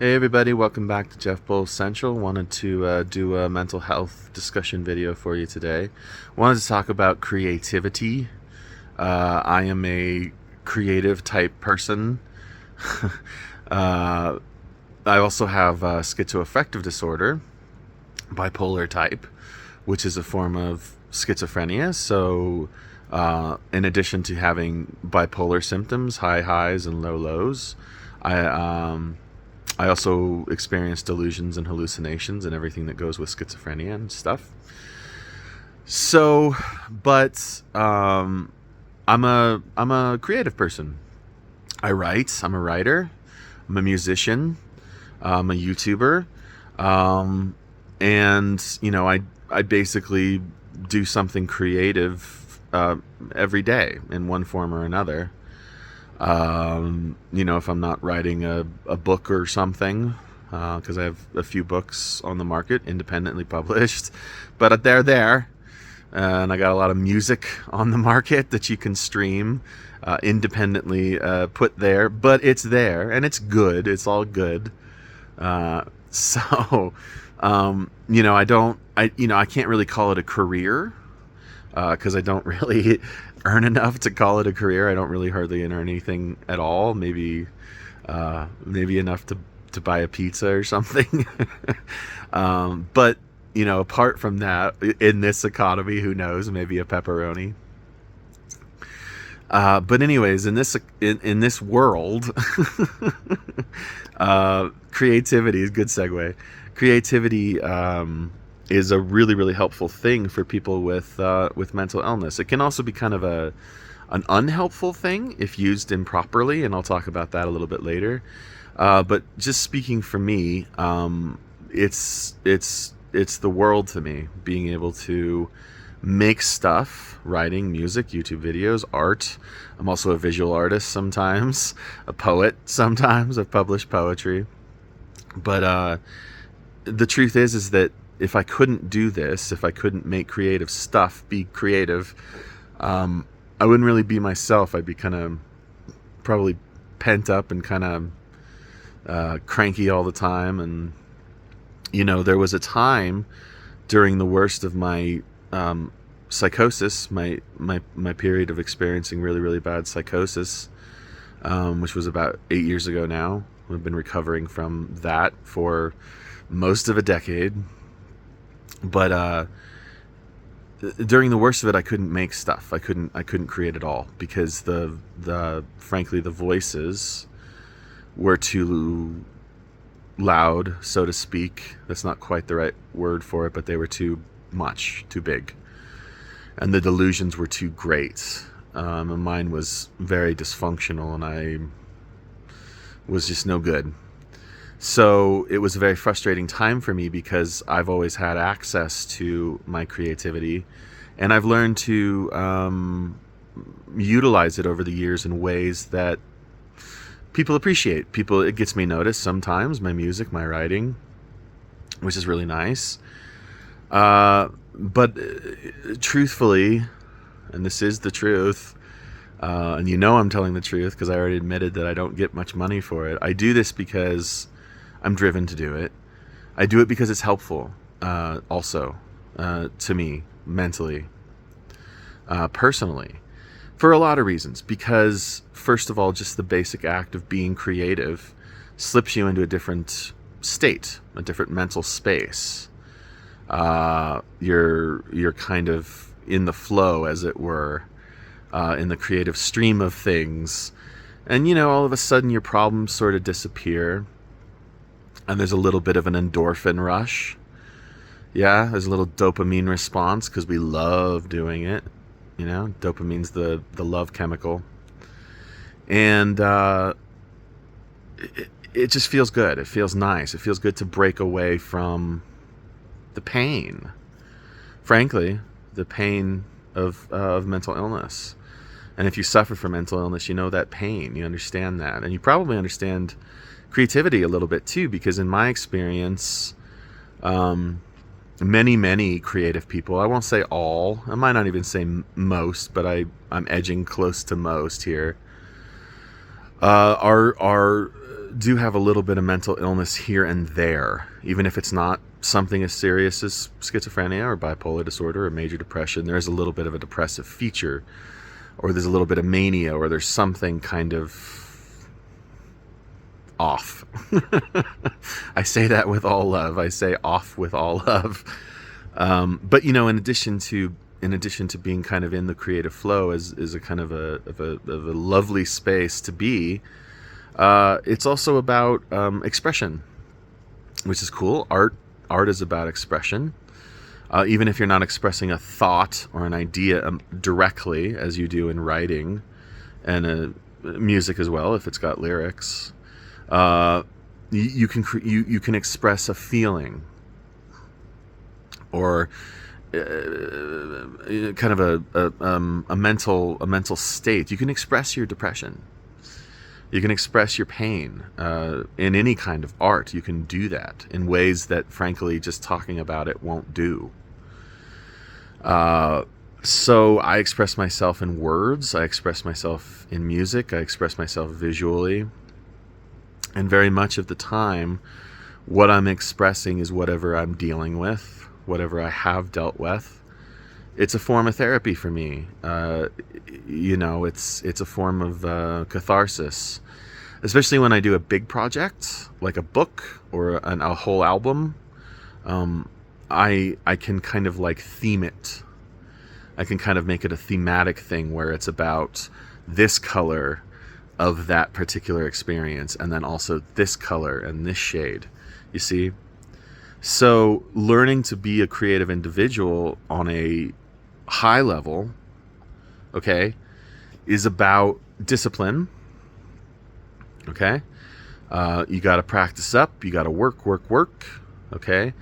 Hey everybody, welcome back to Jeff Bull Central. Wanted to do a mental health discussion video for you today. Wanted to talk about creativity. I am a creative type person. uh, I also have schizoaffective disorder, bipolar type, which is a form of schizophrenia. So, in addition to having bipolar symptoms, high highs and low lows, I I also experience delusions and hallucinations and everything that goes with schizophrenia and stuff. So, but I'm a creative person. I write. I'm a writer. I'm a musician. I'm a YouTuber, and I basically do something creative every day in one form or another. If I'm not writing a book or something, because I have a few books on the market, independently published, but they're there. And I got a lot of music on the market that you can stream, independently put there, but it's there and it's good. It's all good. So, I can't really call it a career because I don't really earn enough to call it a career. I don't really hardly earn anything at all. Maybe enough to buy a pizza or something. But apart from that, in this economy, who knows? Maybe a pepperoni. But anyways, in this world, creativity is a good segue. Creativity is a really, really helpful thing for people with mental illness. It can also be kind of an unhelpful thing if used improperly, and I'll talk about that a little bit later. But just speaking for me, it's the world to me, being able to make stuff, writing, music, YouTube videos, art. I'm also a visual artist sometimes, a poet sometimes. I've published poetry. But the truth is that if I couldn't do this, if I couldn't make creative stuff, be creative, I wouldn't really be myself. I'd be kind of probably pent up and kind of cranky all the time. And there was a time during the worst of my psychosis, my period of experiencing really, really bad psychosis, which was about 8 years ago now. I've been recovering from that for most of a decade. But during the worst of it, I couldn't make stuff. I couldn't create at all because frankly the voices were too loud, so to speak. That's not quite the right word for it, but they were too much, too big, and the delusions were too great. And mine was very dysfunctional, and I was just no good. So it was a very frustrating time for me because I've always had access to my creativity, and I've learned to utilize it over the years in ways that people appreciate. It gets me noticed sometimes, my music, my writing, which is really nice. But truthfully, and this is the truth, and I'm telling the truth because I already admitted that I don't get much money for it. I do this because I'm driven to do it. I do it because it's helpful, also, to me, mentally, personally, for a lot of reasons. Because, first of all, just the basic act of being creative slips you into a different state, a different mental space. You're kind of in the flow, as it were, in the creative stream of things. And, all of a sudden your problems sort of disappear. And there's a little bit of an endorphin rush. Yeah, there's a little dopamine response because we love doing it. Dopamine's the love chemical. And it just feels good. It feels nice. It feels good to break away from the pain. Frankly, the pain of mental illness. And if you suffer from mental illness, you know that pain. You understand that. And you probably understand creativity a little bit too, because in my experience, many creative people, I won't say all, I might not even say most, but I'm edging close to most here, are do have a little bit of mental illness here and there, even if it's not something as serious as schizophrenia or bipolar disorder or major depression. There's a little bit of a depressive feature, or there's a little bit of mania, or there's something kind of off. I say that with all love. I say off with all love. But in addition to being kind of in the creative flow is a kind of a lovely space to be. It's also about expression, which is cool. Art is about expression. Even if you're not expressing a thought or an idea directly, as you do in writing and music as well, if it's got lyrics, you can express a feeling or kind of a mental state. You can express your depression. You can express your pain in any kind of art. You can do that in ways that, frankly, just talking about it won't do. So I express myself in words. I express myself in music. I express myself visually. And very much of the time, what I'm expressing is whatever I'm dealing with, whatever I have dealt with. It's a form of therapy for me. It's a form of catharsis, especially when I do a big project like a book or a whole album. I can kind of like theme it. I can kind of make it a thematic thing where it's about this color of that particular experience, and then also this color and this shade. You see? So learning to be a creative individual on a high level, okay, is about discipline. Okay, you got to practice up. You got to work. Okay,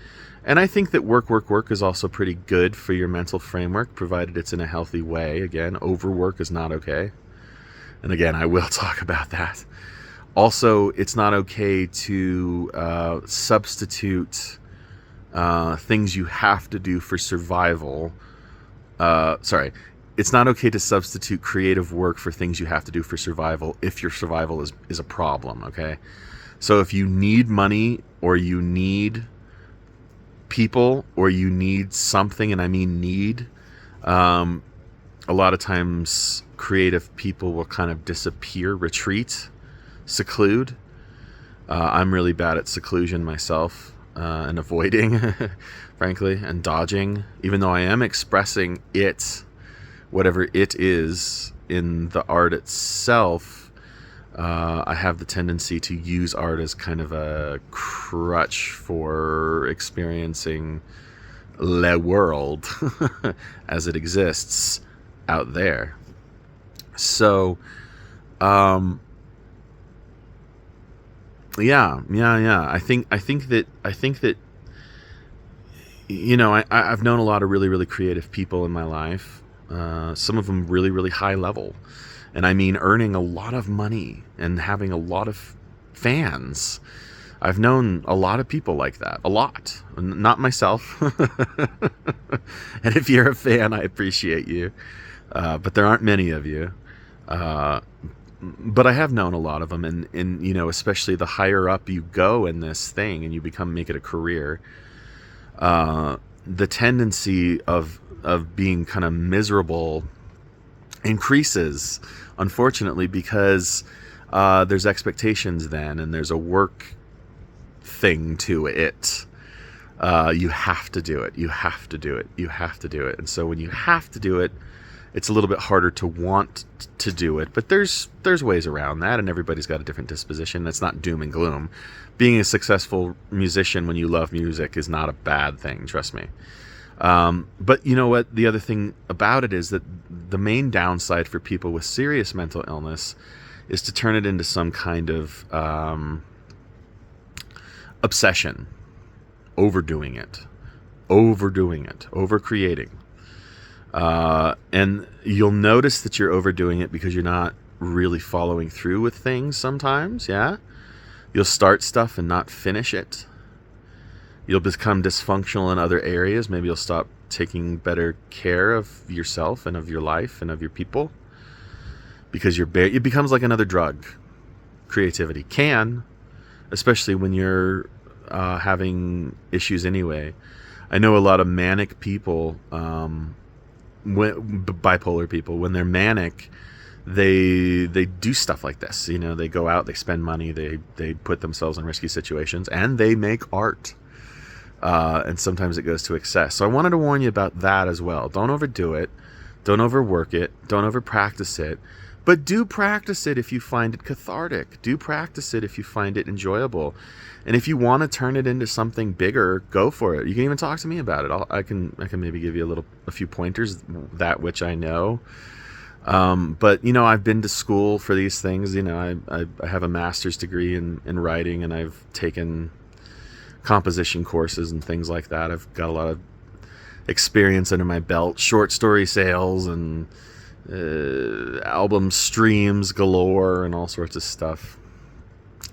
and I think that work is also pretty good for your mental framework, provided it's in a healthy way. Again, overwork is not okay, and again, I will talk about that. Also, it's not okay to substitute things you have to do for survival. It's not okay to substitute creative work for things you have to do for survival if your survival is a problem, okay? So if you need money, or you need people, or you need something, and I mean need, a lot of times creative people will kind of disappear, retreat, seclude. I'm really bad at seclusion myself, and avoiding, frankly, and dodging, even though I am expressing it, whatever it is, in the art itself. I have the tendency to use art as kind of a crutch for experiencing the world as it exists out there. So, yeah. I think that I've known a lot of really, really creative people in my life. Some of them really, really high level, and I mean earning a lot of money and having a lot of fans. I've known a lot of people like that, a lot. Not myself. And if you're a fan, I appreciate you, but there aren't many of you. But I have known a lot of them, and especially the higher up you go in this thing and you make it a career, the tendency of being kind of miserable increases, unfortunately, because there's expectations then, and there's a work thing to it. You have to do it. You have to do it. You have to do it. And so when you have to do it, it's a little bit harder to want to do it, but there's ways around that, and everybody's got a different disposition. It's not doom and gloom. Being a successful musician when you love music is not a bad thing, trust me. But you know what? The other thing about it is that the main downside for people with serious mental illness is to turn it into some kind of obsession, overdoing it, overcreating. And you'll notice that you're overdoing it because you're not really following through with things sometimes, yeah? You'll start stuff and not finish it. You'll become dysfunctional in other areas. Maybe you'll stop taking better care of yourself and of your life and of your people because it becomes like another drug. Creativity can, especially when you're having issues anyway. I know a lot of manic people, bipolar people, when they're manic, they do stuff like this. You know, they go out, they spend money, they put themselves in risky situations, and they make art. And sometimes it goes to excess. So I wanted to warn you about that as well. Don't overdo it. Don't overwork it. Don't over practice it. But do practice it if you find it cathartic. Do practice it if you find it enjoyable. And if you want to turn it into something bigger, go for it. You can even talk to me about it. I can maybe give you a few pointers, that which I know. But you know, I've been to school for these things. You know, I have a master's degree in writing, and I've taken composition courses and things like that. I've got a lot of experience under my belt, short story sales and album streams galore and all sorts of stuff.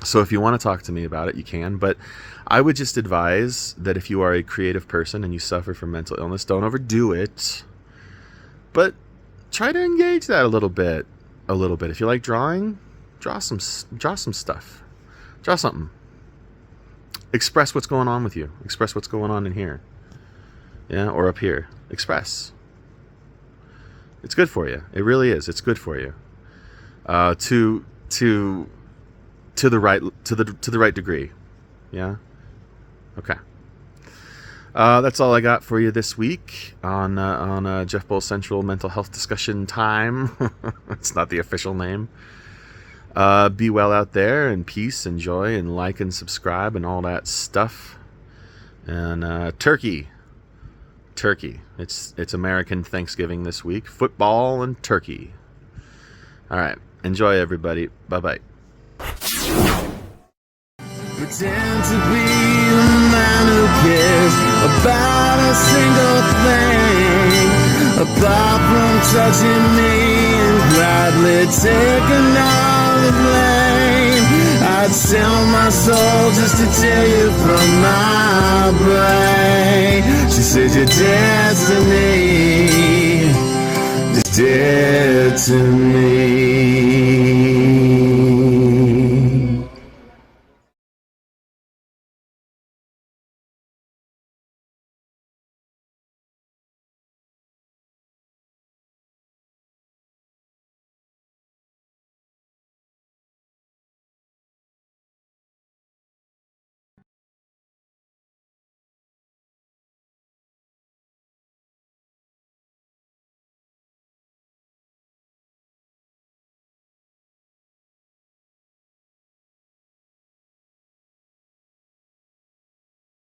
So if you want to talk to me about it, you can. But I would just advise that if you are a creative person and you suffer from mental illness, don't overdo it. But try to engage that a little bit. If you like drawing, draw some stuff. Draw something. Express what's going on with you. Express what's going on in here. Yeah, or up here. Express. It's good for you. It really is. It's good for you. To the right degree. Yeah. Okay. That's all I got for you this week on Jeff Bull Central Mental Health Discussion Time. It's not the official name. Be well out there, and peace and joy, and like and subscribe and all that stuff. And turkey. It's American Thanksgiving this week. Football and turkey. All right. Enjoy, everybody. Bye-bye. Pretend to be the man who cares about a single thing, apart from touching me and gladly taking all the blame. I'd sell my soul just to tear you from my brain. She said you're dead to me, just dead to me.